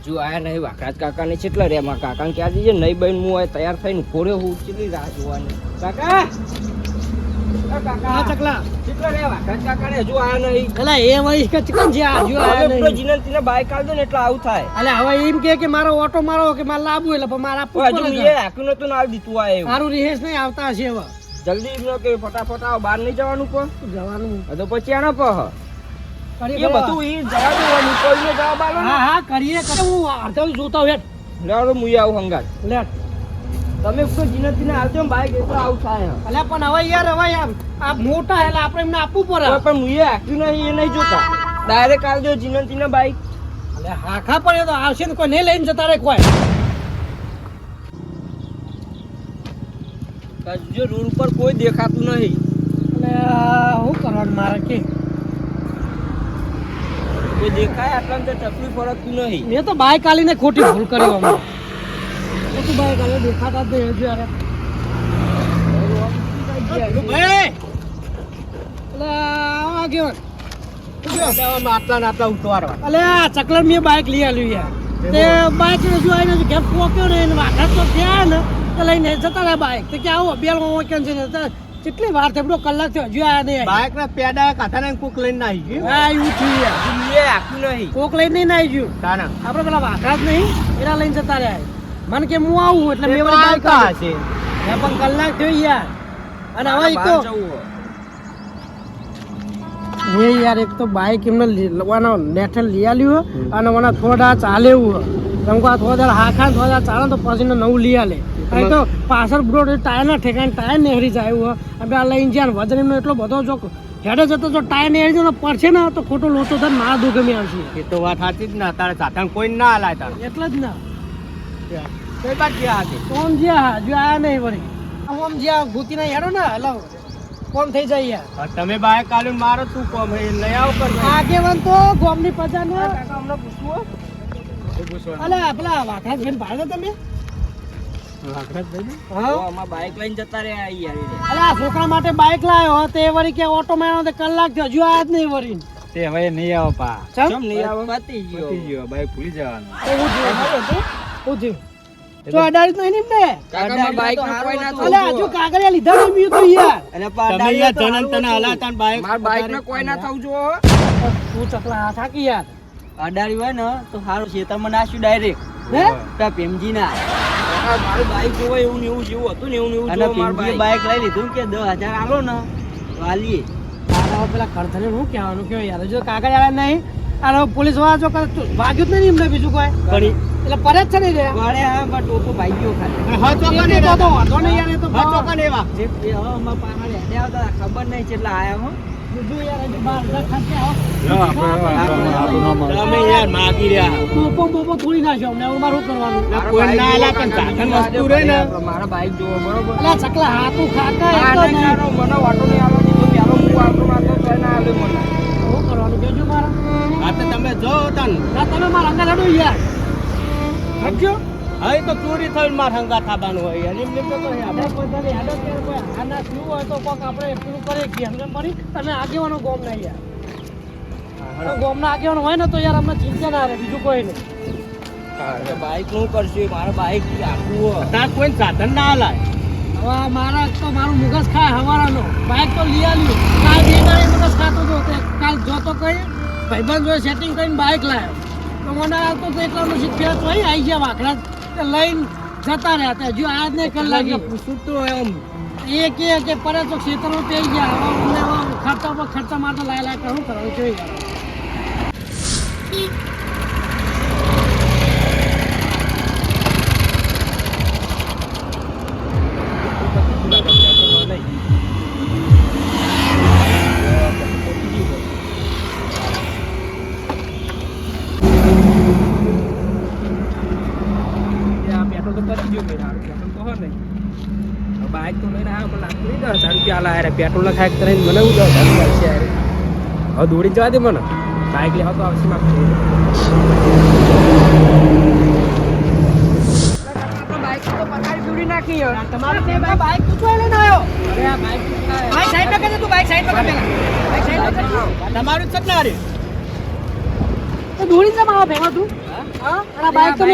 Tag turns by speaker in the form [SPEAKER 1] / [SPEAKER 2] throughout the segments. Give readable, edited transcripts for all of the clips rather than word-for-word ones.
[SPEAKER 1] હજુ આયા નહીં વાઘરાજ કાકાને કેટલા રે મારા કાકાને ક્યાં જઈએ નહીં બહેન હું હોય તૈયાર થઈને ઘોડે હું કેટલી રાહ જોવાની કાકા
[SPEAKER 2] હા ચકલા
[SPEAKER 1] કેટલા રે વાઘરાજ કાકાને હજુ આયા નહીં
[SPEAKER 2] અલા એ વળી કે ચિકન છે હજુ આયા નહીં
[SPEAKER 1] જીનલતીને બાઈક આલજો ને એટલે આવું થાય
[SPEAKER 2] અલે હવે એમ કે મારો ઓટો મારો કે મારે લાવવું એટલે પણ મારા
[SPEAKER 1] હજુ એ હાક્યું નતું ને આવી દીધું આ એવું
[SPEAKER 2] સારું રિહેસ નહીં આવતા હશે હવે
[SPEAKER 1] જલ્દી એમ કે ફટાફટ આવો બહાર નહીં જવાનું પણ
[SPEAKER 2] જવાનું
[SPEAKER 1] તો પછી આના પહ
[SPEAKER 2] કરીએ
[SPEAKER 1] એ બધું ઈ જવા દેવાનું કોઈને જવાબ આલો
[SPEAKER 2] હા હા કરીએ હું અડધો જોતા હોય
[SPEAKER 1] લેવાનો મુઈ આવું હંગાત
[SPEAKER 2] લે
[SPEAKER 1] તમે કોઈ જીનલતીને આવજો બાઈક એટલે આવું થાય
[SPEAKER 2] અલે પણ હવે યાર આ મોટા એટલે આપણે એમને આપવું પડે
[SPEAKER 1] પણ મુએ હાક્યું નહીં એ નહીં જોતા ડાયરેક્ટ આવજો જીનલતીને બાઈક
[SPEAKER 2] અલે હાખા પડે તો આવશે ને કોઈ નહીં લઈને જતા રે કોઈ
[SPEAKER 1] જો રોડ ઉપર કોઈ દેખાતું નહીં
[SPEAKER 2] એટલે શું કરવાનું મારે કે
[SPEAKER 1] કોઈ દેખાય આટલા તો તકલીફ પડતું નહીં
[SPEAKER 2] મેં તો બાઈક આલીને ખોટી ભૂલ કરી અમે તો બાઈક આલે દેખાતા જ નહીં હજુ યાર ભાઈ એટલે આવા ગયો
[SPEAKER 1] આટલા ઉતવારવા
[SPEAKER 2] અલે આ ચકલર મેં બાઈક લઈ આવ્યું યાર તે બાઈક હજુ આવીને ઘેર પોક્યો ને એને વાઘા તો થયા ને તો લઈને જતા રહ્યા બાઈક તો કે આવો બેલમાં કેમ છે ને કેટલી વાર થયો કલાક થયો હજુ આયા નહીં
[SPEAKER 1] બાઈક ના પેડા કાથા ને કોક લઈને આવી ગયું
[SPEAKER 2] હા એવું થયું યાર
[SPEAKER 1] એ આખું નહીં
[SPEAKER 2] કોક લઈને નહીં આવી ગયું
[SPEAKER 1] તાના
[SPEAKER 2] આપણે પેલા વાઘા જ નહીં એના લઈને જતા રહ્યા મને કે હું આવું એટલે મેં વળી બાઈક
[SPEAKER 1] હશે
[SPEAKER 2] પણ કલાક થયો યાર અને હવે એક તો મેં યાર એક તો બાઈક એમને લેવાનો નેઠલ લઈ આલ્યું અને મને થોડા ચાલે એવું કેમ કે આ થોડા હાખા થોડા ચાલે તો પછી નવું લઈ આલે અહીં તો પાછળ બ્રોડ ટાયર ના ઠેકાણે ટાયર નેહરી જાય એવું આપણે આ લઈને જ્યાં વજન એમનો એટલો બધો જો હેડે જતો જો ટાયર નેહરી જાય પડશે ને તો ખોટો લોચો થાય મારા દુઃખ મેં આવશે
[SPEAKER 1] એ તો વાત સાચી જ ના તારે સાધન કોઈ ના હલાય તારે
[SPEAKER 2] એટલે જ ના
[SPEAKER 1] કઈ બાદ ગયા હતી
[SPEAKER 2] કોમ જ્યાં હજુ આયા નહીં વળી આમ જ્યાં ભૂતી ના હેડો ને હલાવ કોમ થઈ જાય યાર
[SPEAKER 1] તમે બાઈક કાઢીને મારો શું કોમ હે લઈ આવો કર
[SPEAKER 2] આગેવાન તો ગોમની પ્રજા ને
[SPEAKER 1] કાકા અમને પૂછવું
[SPEAKER 2] અલે પેલા વાઘરાજ બેન પાડે તમે
[SPEAKER 1] વાઘરાજ ભાઈ
[SPEAKER 2] હા
[SPEAKER 1] અમાર બાઈક લઈને જતા રહ્યા યાર
[SPEAKER 2] અલે આ છોકરા માટે બાઈક લાવ્યો તે વળી કે ઓટો માં તે કલાક થયો હજુ આયા જ નહીં વળી
[SPEAKER 1] તે હવે નહીં આવો પા
[SPEAKER 2] ચમ
[SPEAKER 1] નહીં આવો પતી ગયો બાઈક ભૂલી જવાનું
[SPEAKER 2] એવું થયું તો અડાડી તો નહીં ને
[SPEAKER 1] કાકા માં બાઈક માં કોઈ ના
[SPEAKER 2] અલે હજુ કાગળિયા લીધા નહીં મીયું તો યાર
[SPEAKER 1] અને તમે યાર જનન તને હલાતાન બાઈક માર બાઈક માં કોઈ ના થવું જો
[SPEAKER 2] તું ચકલા આ થાકી યાર
[SPEAKER 1] અડાડી હોય ને તો સારું ખેતરમાં નાખ્યું ડાયરેક્ટ
[SPEAKER 2] હે
[SPEAKER 1] તા પેમજી ના મારું બાઈક જોવો એવું ને એવું જેવું હતું ને એવું ને એવું જોવો મારું બાઈક લઈ લીધું કે 10,000 આલો ને વાલીએ
[SPEAKER 2] તારા પેલા ખર્ચને હું કહેવાનું કે યાર જો કાગળ આલે નહીં અને પોલીસ વાળા જો ભાગ્યું જ નહીં એમને બીજું કોઈ
[SPEAKER 1] કરી
[SPEAKER 2] એટલે પરે જ છે ને રે
[SPEAKER 1] ગળે હા બટ ટોકો ભાગ્યો ખાલી
[SPEAKER 2] હા ચોકન એ તો વાંધો નહીં યાર એ તો
[SPEAKER 1] હા ચોકન એવા જે એ હવે અમાર પાહાડે હેડે આવતા ખબર નહીં કેટલા આયા હો
[SPEAKER 2] બીજું યાર હજુ બાર ખાતે આવો
[SPEAKER 1] તમે યાર માગી રહ્યા
[SPEAKER 2] ટોપો બોપો થોડી નાખ્યો અમને હવે મારું કરવાનું
[SPEAKER 1] કોઈ ના આલા પણ સાધન વસ્તુ રહે ને મારા બાઈક જોવો બરોબર
[SPEAKER 2] અલા ચકલા હાથું ખાકા એ તો નહીં
[SPEAKER 1] મને વાટો નહીં આલો દીધો પ્યારો હું વાટો મારતો તો ના આલે મને
[SPEAKER 2] શું કરવાનું કેજો મારા
[SPEAKER 1] આ તો તમે જો તન
[SPEAKER 2] ના તમે મારા અંગા લડો યાર હટજો
[SPEAKER 1] હવે તો ચોરી થઈને માર હંગા થાબાનું હોય યાર એમ તો
[SPEAKER 2] આપણે પોતાની હેડો કે કોઈ આના થયું હોય તો કોક આપણે પૂરું કરે કે હંગમ પડી તમે આગેવાનો ગોમ નહીં યાર ગોમના આગેવાનો હોય ને તો યાર અમને ચિંતા ના રહે બીજું કોઈ નહીં
[SPEAKER 1] બાઈક નું કરશું મારા બાઈક આખું તાર કોઈ સાધન ના હલાય
[SPEAKER 2] હવે મારા તો મારું મુગસ ખાય હવારાનો બાઈક તો લઈ આવ્યું કાલ બે દાડે મુગસ ખાતો હતો કાલ જોતો કઈ ભાઈબંધ જોડે સેટિંગ કરીને બાઈક લાવ્યો તો મને આવતો તો એટલા શીખ્યા તો આવી ગયા વાઘરા લઈને જતા રહ્યા હતા હજુ આજ નહીં કલાક
[SPEAKER 1] પૂછું તો એમ
[SPEAKER 2] એ કે પરે તો ખેતરમાં પી ગયા હવે અમને ખર્ચા પર ખર્ચા માટે લાય શું કરવાનું જોઈએ બાઈક તો લઈને આવ્યો પણ લાગતું નહીં 10,000 રૂપિયા લાયા પેટ્રોલ ના ખાય કરીને મને હું 10,000 આવશે યાર હવે દોડી જવા દે મને બાઈક લેવા તો આવશે બાઈક તો પથારી જોડી નાખી તમારું તે બાઈક તું ચોય લઈને આવ્યો અરે આ બાઈક સાઈડ પર તું બાઈક સાઈડ પર પેલા બાઈક સાઈડ પર તમારું જ ના રે તો દોડી જમ આવો ભેગા તું હા આ બાઈક તો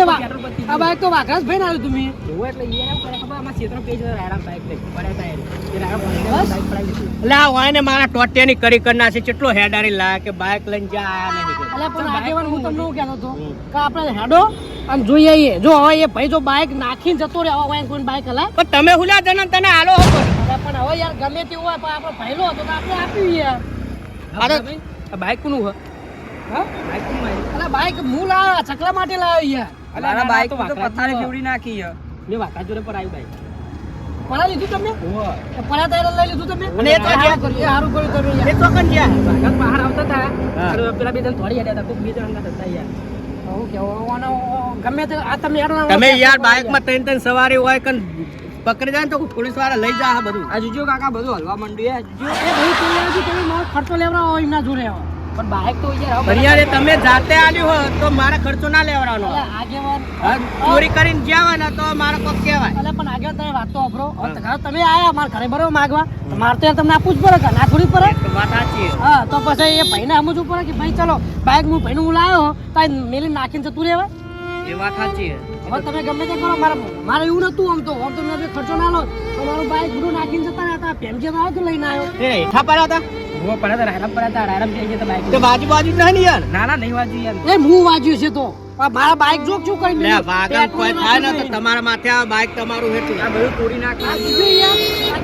[SPEAKER 2] આ બાઈક તો વાઘરાજ ભાઈ ના આવ્યું તમે
[SPEAKER 1] એવું એટલે યાર આવું કરે ખબર આમાં ક્ષેત્ર પેજ રાયરામ બાઈક લઈ પડ્યા તા એ રાયરામ બાઈક પડાવી દીધું
[SPEAKER 3] એટલે આ હોય ને મારા ટોટિયાની કરી કરના છે કેટલો હેડારી લાયા કે બાઈક લઈને જ્યાં આયા નહીં
[SPEAKER 2] અલ્યા પણ આગેવાન હું તમને એવું કહેતો હતો કે આપણે હેડો અને જોઈ આવીએ જો હવે એ ભાઈ જો બાઈક નાખીને જતો રહે હવે કોઈ બાઈક હલાય
[SPEAKER 3] પણ તમે હુલા જણા તને આલો હો પણ
[SPEAKER 2] પણ હવે યાર ગમે તે હોય પણ આપણે ભાઈલો હતો તો આપણે આપી યાર
[SPEAKER 1] આ બાઈક કોનું હે હા બાઈક કોનું હે
[SPEAKER 2] અલા બાઈક હું લાવ્યો ચકલા માટે લાવ્યો યાર
[SPEAKER 1] અલા બાઈક તો પથારે ફેવડી નાખી હે
[SPEAKER 3] મેં વાકા જોડે પર આવ્યું બાઈક
[SPEAKER 2] પડા લીધું તમે
[SPEAKER 1] ઓહો
[SPEAKER 2] પડા તૈયાર લઈ લીધું તમે
[SPEAKER 3] અને એ તો
[SPEAKER 2] સારું કર્યું તમે યાર
[SPEAKER 3] એ તો કન જ્યાં
[SPEAKER 1] વાઘા બહાર આવતા હતા
[SPEAKER 3] હા.
[SPEAKER 1] અને પેલા બે જણ થોડી હેડ્યા હતા કોક બે જણ હતા હતા યાર
[SPEAKER 2] હું કેવાનો ગમે તે આ તમે હેડો ના
[SPEAKER 3] તમે યાર બાઈકમાં ત્રણ સવારી હોય કન પકડી જાય ને તો પોલીસ વાળા લઈ જા બધું
[SPEAKER 1] આ જોજો કાકા બધું હલવા માંડ્યું હે જોજો.
[SPEAKER 2] એ ભાઈ તમે તમે મારો ખર્ચો લેવડાવો એમના જોડે હવે
[SPEAKER 1] પણ બાઈક તો યાર હવે
[SPEAKER 3] પણ યાર એ તમે જાતે આલ્યું હોય તો મારા ખર્ચો ના લેવાનો
[SPEAKER 2] અલા આગેવાન
[SPEAKER 3] હા, ચોરી કરીને જ્યાં હોય ને તો મારા કોક કહેવાય
[SPEAKER 2] અલા પણ આગળ તમે વાત તો વાપરો તમે આયા મારા ઘરે બરોબર માગવા તો મારે તો યાર તમને આપવું જ પડે કે ના થોડી પડે
[SPEAKER 3] તો વાત સાચી છે.
[SPEAKER 2] હા તો પછી એ ભાઈને સમજવું પડે કે ભાઈ ચલો બાઈક હું ભાઈને હું લાવ્યો તો આ મેલી નાખીને જતું રહેવાય
[SPEAKER 3] એ વાત સાચી છે.
[SPEAKER 2] હવે તમે ગમે તે કરો મારે એવું નતું આમ તો મેં ખર્ચો ના લો તો મારું બાઈક બધું નાખીને જતા રહેતા પેમજી આવ્યો તો લઈને આવ્યો
[SPEAKER 3] એ હેઠા પડ્યા હતા
[SPEAKER 1] હું પડ્યા હતા રાયરામ જઈ ગયા બાઈક
[SPEAKER 3] તો બાજુ બાજુ જ નહીં યાર
[SPEAKER 1] ના ના નહીં વાંચ્યું યાર
[SPEAKER 2] એ હું વાંચ્યું છે તો આ મારા બાઈક જોક શું કરી
[SPEAKER 3] લે વાગન કોઈ થાય ને તો તમારા માથે આ બાઈક તમારું હેઠું
[SPEAKER 1] આ બધું તોડી નાખ્યું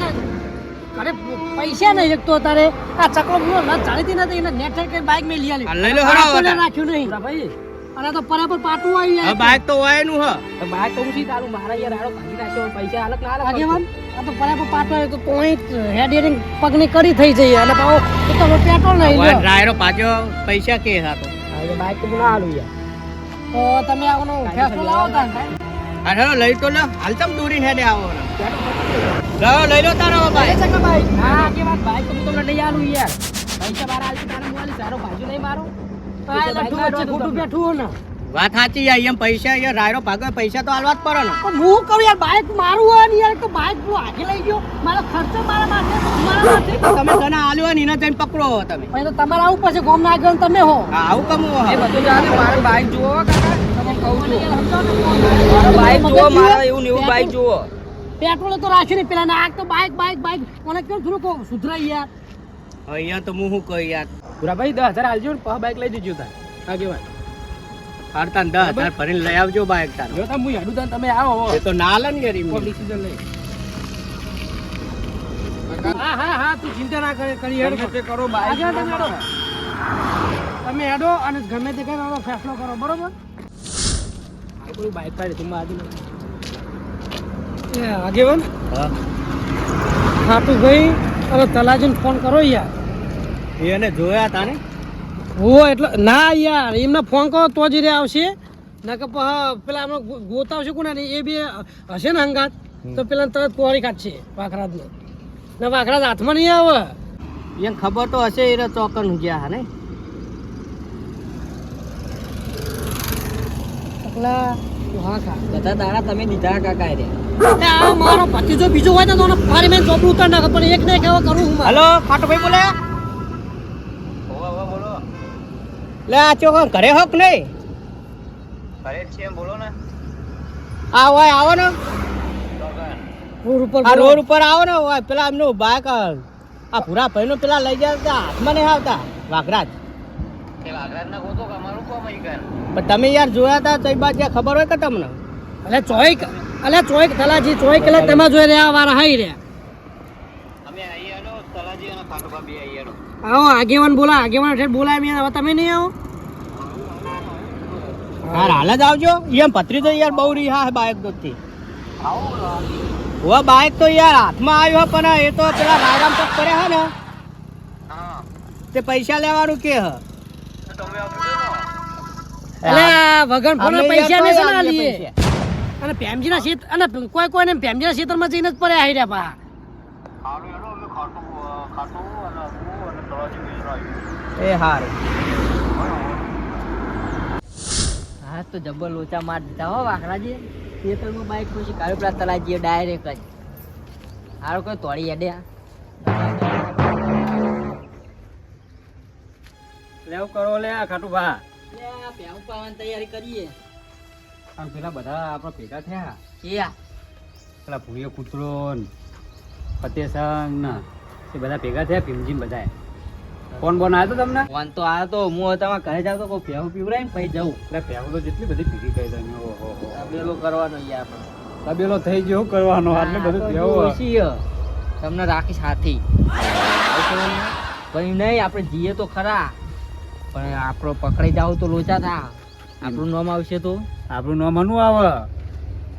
[SPEAKER 2] અરે પૈસા નહીં એકતો તારે આ ચકલો પૂરો ન જાણીતી નથી એને નેટ કે બાઈક મેં લઈ
[SPEAKER 3] આ
[SPEAKER 2] આલી
[SPEAKER 3] લઈ લો હરાવો
[SPEAKER 2] આપણને
[SPEAKER 3] તાર.
[SPEAKER 2] રાખ્યું નહીં
[SPEAKER 1] પૂરા ભાઈ
[SPEAKER 2] અને તો પરાપર પાટું આવી
[SPEAKER 3] હવે
[SPEAKER 2] યાર
[SPEAKER 3] બાઈક તો હોય નું હ
[SPEAKER 1] તો બાઈક તો હું છી તારું મારા યાર આડો ભાગી નાખ્યો પૈસા હાલત ના હાલત
[SPEAKER 2] આગેવાન આ તો પરાપર પાટું આવ્યો તો તોય હેડ એરિંગ પગની કરી થઈ જઈએ અને પાછો તો તમે પેટ્રોલ નહીં
[SPEAKER 3] હવે
[SPEAKER 2] લ્યો
[SPEAKER 3] ડ્રાઈવરો પાછો પૈસા કે હતો
[SPEAKER 1] હવે બાઈક તો હું ના હાલું યાર
[SPEAKER 2] તો તમે આવનો ફેસલો લાવો તા
[SPEAKER 3] અરે હેલો લઈ તો લે હાલ તમ દોરીને હેડે આવો ને લાવો લઈ લો તારો બાઈક
[SPEAKER 1] હા આગેવાન બાઈક તો હું તમને નહીં હાલું યાર પૈસા બાર હાલતી તારે હું હાલી સારો ભાજુ નહીં મારો
[SPEAKER 2] આ લડ્ડુ વચ્ચે ખોટું બેઠું હો ને
[SPEAKER 3] વાત સાચી યાર એમ પૈસા યાર રાયરો ભાગે પૈસા તો હાલવા જ પડે ને
[SPEAKER 2] પણ હું કરું યાર બાઈક મારું હોય ને યાર તો બાઈક હું આગે લઈ ગયો મારો ખર્ચો મારા માથે મારા માથે
[SPEAKER 3] તમે તને આલ્યો હોય ને એને જઈને પકડો હો તમે
[SPEAKER 2] પછી તો તમારે આવું પછી ગોમ ના ગયો તમે હો
[SPEAKER 3] હા, આવું કમું
[SPEAKER 1] એ
[SPEAKER 3] હો
[SPEAKER 1] બધું જાણે મારે બાઈક જુઓ કાકા તમને કહું છું મારા બાઈક જુઓ મારા એવું ને એવું બાઈક જુઓ
[SPEAKER 2] પેટ્રોલ તો રાખ્યું નહીં પેલા આગ તો બાઈક મને કેમ થોડું સુધરાઈ યાર
[SPEAKER 3] અહીંયા તો હું શું કહું યાર
[SPEAKER 1] પૂરા ભાઈ 10,000 હાલજો ને પછી બાઈક લઈ જજો તાર આગેવાન
[SPEAKER 3] હારતા 10,000 ભરીને લઈ આવજો બાઈક તારું
[SPEAKER 1] જો તમે હું હેડું તાર તમે આવો
[SPEAKER 3] એ તો ના લે ને યાર એમ.
[SPEAKER 1] કોણ ડિસિઝન લઈ
[SPEAKER 2] હા તું ચિંતા ના કરી હેડ
[SPEAKER 1] ગમે તે કરો બાઈક
[SPEAKER 2] આગળ તમે હેડો તમે હેડો અને ગમે તે કઈ ફેસલો કરો બરોબર
[SPEAKER 1] કોઈ બાઈક કાઢી તું આજુ
[SPEAKER 2] આગેવાન
[SPEAKER 3] હા
[SPEAKER 2] ખાટુ ભાઈ અને તલાજીને ફોન કરો યાર
[SPEAKER 3] એને જોયા તા ને
[SPEAKER 2] હો એટલે ના યાર એમને ફોન કરો તો જ રે આવશે ના કે પેલા આપણે ગોતાવશે કોના ને એ બે હશે ને હંગાત તો પેલા તરત પોરી કાઢશે વાખરાજને ને વાખરાજ હાથમાં નહીં આવે
[SPEAKER 3] એને ખબર તો હશે એ ચોકન ગયા હા ને
[SPEAKER 2] એકલા હા ખા
[SPEAKER 1] બધા દાડા તમે દીધા કાકા રે
[SPEAKER 2] આ મારો ભતીજો બીજો હોય ને તો એને ફારી મેં ચોપડું ઉતાર નાખે પણ એક ને કેવા કરું હું
[SPEAKER 3] હલો ખાટુ ભાઈ બોલે લે આ ચોક ઘરે હોક નહીં આ હોય આવો ને
[SPEAKER 2] રોડ ઉપર
[SPEAKER 3] આ રોડ ઉપર આવો ને હોય પેલા એમનું બાઈક આ ભૂરા ભાઈ નું પેલા લઈ જાય હાથમાં નહીં આવતા વાઘરાજ પણ તમે યાર જોયા હતા તો એ બાદ ખબર હોય કે તમને
[SPEAKER 2] અલે ચોઈક તલાજી ચોઈક એટલે તમે જોઈ રહ્યા વાળા હાઈ રહ્યા આવો આગેવાન બોલાય મેં હવે તમે નહીં આવો
[SPEAKER 3] યાર હાલ જ આવજો એમ પતરી તો યાર બહુ રીહા બાઈક દોથી બાઈક તો યાર હાથમાં આવ્યો પણ એ તો પેલા રાયરામ પગ કરે હે ને તે પૈસા લેવાનું કે હ
[SPEAKER 2] અલે વગર ફોન
[SPEAKER 3] અમે
[SPEAKER 2] પૈસા
[SPEAKER 3] યાર
[SPEAKER 2] ને
[SPEAKER 3] તો
[SPEAKER 2] છે ને
[SPEAKER 3] આલીએ
[SPEAKER 2] આલીએ
[SPEAKER 3] પૈસા.
[SPEAKER 2] અને પેમજીના ક્ષેત્ર અને કોઈને પેમજીના ક્ષેત્રમાં જઈને જ પડે આઈ રહ્યા પા
[SPEAKER 3] એ હારું
[SPEAKER 1] હા તો જબર લોચા માર દીધા હો વાખરાજી ખેતરમાં બાઈક પછી કાળો પેલા તલાજી ડાયરેક્ટ જ હારો કોઈ તોડી હેડ્યા
[SPEAKER 3] લેવ કરો લે ખાટુ ભા
[SPEAKER 1] પેવું પાવાની તૈયારી કરીએ
[SPEAKER 4] આમ પેલા બધા આપણે ભેગા થયા
[SPEAKER 1] એ
[SPEAKER 4] પેલા ભૂરીઓ કૂતરો ને ફતેસંગ ને એ બધા ભેગા થયા ભીમજી બધા કોણ બોન આવ્યો તો તમને
[SPEAKER 1] ફોન તો આવ્યો તો હું તમારા ઘરે જાવ તો કોઈ ભેહું પીવડાય ને પછી જવું
[SPEAKER 4] એટલે પહેલો તો જેટલી બધી ભેગી કરી તમે ઓહો
[SPEAKER 1] તબેલો કરવાનો યાર આપણે
[SPEAKER 4] તબેલો થઈ ગયો કરવાનો આટલે બધું
[SPEAKER 1] આ તો
[SPEAKER 4] ભેવું
[SPEAKER 1] ઓછી છે. તમને રાખી સાથી ભાઈ નહીં આપણે જઈએ તો ખરા પણ આપણો પકડાઈ જાવ તો લોચા થા આપણું નામ આવશે તો
[SPEAKER 4] આપણું નામ હનું આવે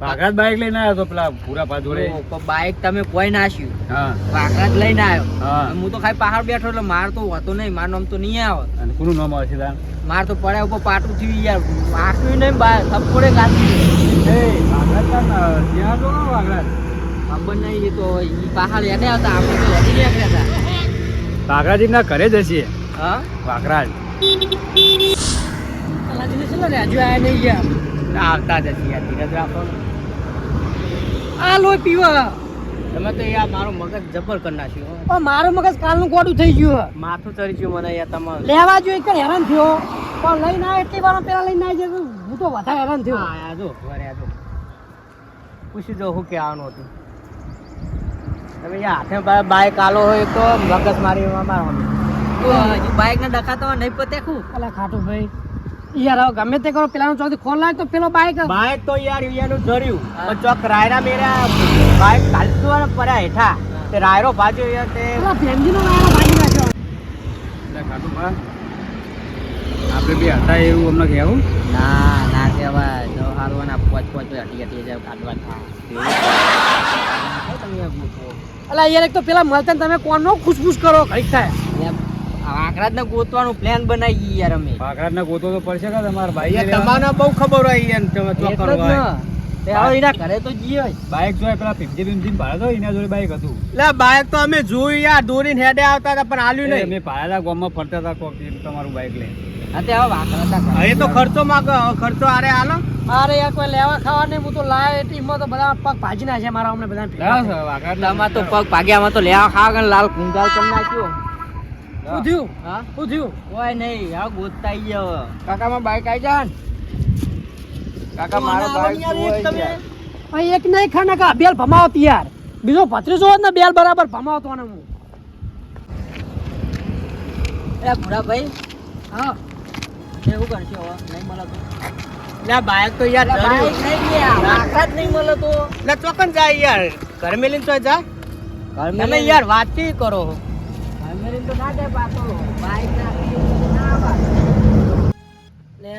[SPEAKER 4] વાઘરાજ બાઈક લઈને આવ્યો તો પેલા ભૂરા પા જોડે
[SPEAKER 1] બાઈક તમે કોઈ નાખ્યું
[SPEAKER 4] હા
[SPEAKER 1] વાઘરા જ લઈને આવ્યો
[SPEAKER 4] હા
[SPEAKER 1] હું તો ખાલી પહાડ બેઠો એટલે માર તો હોતો નહીં મારું નામ તો નહીં આવે
[SPEAKER 4] અને કોનું નામ આવે છે તાર
[SPEAKER 1] માર તો પડ્યા ઉપર પાટું થયું યાર આંખ્યું નહીં બહાર થપ્પડે કાઢી
[SPEAKER 4] એ વાઘરાજ તાર ત્યાં જો વાઘરાજ
[SPEAKER 1] ખબર નહીં એ તો ઈ પહાડ એને આવતા આપણે તો હજી નીકળ્યા હતા
[SPEAKER 4] વાઘરાજી ના ઘરે જ હશે
[SPEAKER 1] હા
[SPEAKER 4] વાઘરાજ
[SPEAKER 2] અલાદીને ચલો ને હજુ આયા નહીં યાર
[SPEAKER 1] આવતા જ હશે યાર ધીરજ રાખો
[SPEAKER 2] આ લોહી પીવા
[SPEAKER 1] તમે તો યાર મારું મગજ જબર કરી નાખ્યું હો.
[SPEAKER 2] પણ મારું મગજ કાલનું ગોડું થઈ ગયું
[SPEAKER 1] માથું ચડી ગયું મને યાર તમારું
[SPEAKER 2] લેવા જોઈએ કે હેરાન થયો પણ લઈને આવ્યા એટલી વાર પેલા લઈને આવી જાય હું તો વધારે હેરાન થયો
[SPEAKER 1] હા આ જો ઘરે આ જો પૂછી જો શું કહેવાનું હતું તમે યાર હાથે બાઈક આલો હોય તો મગજ મારી મારવાનું તો હજુ બાઈક ને ડકાતો નહીં પતે ખું
[SPEAKER 2] અલા ખાટું ભાઈ યાર હવે ગમે તે કરો પેલાનું ચોથી ખોલ લાગે તો પેલો બાઈક
[SPEAKER 3] બાઈક તો યાર એનું જર્યું
[SPEAKER 1] હા.
[SPEAKER 3] પણ ચોક રાયરા મેરા બાઈક કાલતું પડ્યા હેઠા તે રાયરો ભાજ્યો યાર તે
[SPEAKER 2] પેલા ભેમજીનો નાનો ભાગી નાખ્યો
[SPEAKER 4] એટલે ખાટુભા આપણે બે હતા એવું અમને કહેવું
[SPEAKER 1] ના ના કહેવાય જો હાલવાના પોચ પોચ હટી હટી જાય કાઢવા થાય તમે પૂછો
[SPEAKER 2] અલા યાર એક તો પેલા મળતા ને તમે કોણનો ખુશખુશ કરો ઘડીક થાય
[SPEAKER 1] આંકડા ને ગોતવાનું પ્લાન બનાવી યાર અમે
[SPEAKER 4] વાઘરાજ ને ગોતો તો પડશે કે તમારા ભાઈ
[SPEAKER 3] યાર તમારે બહુ ખબર હોય યાર તમે ચોક
[SPEAKER 1] એટલે જ
[SPEAKER 3] કરવા
[SPEAKER 1] ને. તે હવે એના ઘરે તો જઈએ જ.
[SPEAKER 4] બાઈક જોઈ પેલા ભીમજી ભાડે તો એના જોડે બાઈક હતું
[SPEAKER 3] લે બાઈક તો અમે જોયું યાર દોરીને હેડે આવતા હતા પણ આલ્યું નહીં
[SPEAKER 4] અમે પાયાલા ગામમાં ફરતા હતા કોક દી તમારું બાઈક લઈને
[SPEAKER 1] હા તે હવે વાંકડા હતા ઘરે.
[SPEAKER 3] હવે તો ખર્ચો માંગે હવે ખર્ચો આરે હાલો
[SPEAKER 2] અરે યાર કોઈ લેવા ખાવા નહીં હું તો લાય એમાં તો બધા પગ ભાજી નાખ્યા મારા અમને બધા
[SPEAKER 4] વાઘરાજ
[SPEAKER 1] તમાર તો પગ ભાગ્યામાં તો લેવા ખાવા ગયો લાલ કુંગાલ કરી નાખ્યો
[SPEAKER 2] શું થયું
[SPEAKER 1] હા
[SPEAKER 2] શું થયું
[SPEAKER 1] કોઈ નહીં હવે ગોતતા આઈ હવે કાકામાં બાઈક આવી જા ને કાકા મારો બાઈક
[SPEAKER 2] તમે અહીં એક નહીં ખાને કા બેલ ભમાવત યાર બીજો ભત્રીજો હોત ને બેલ બરાબર ભમાવતો ને હું
[SPEAKER 1] એ ભૂરા ભાઈ
[SPEAKER 2] હા
[SPEAKER 1] એવું કરશે હવે નહીં મળે તો
[SPEAKER 3] લે બાઈક તો યાર
[SPEAKER 1] બાઈક
[SPEAKER 3] જર્યું
[SPEAKER 1] નહીં ગયા વાંકડા જ નહીં મળે તો
[SPEAKER 3] લે ચોકન જાય યાર ઘર મેલીને તો જા તમે યાર વાતચીત કરો
[SPEAKER 1] ફેમિલી તો ના જાય પાછો બાઈક ના આવે.
[SPEAKER 2] લે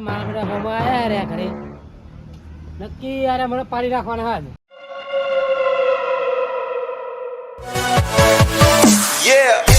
[SPEAKER 2] મારા બધા ભમા આયા રે ઘરે નક્કી યાર મને પાડી રાખવાના હાલ
[SPEAKER 5] Yeah.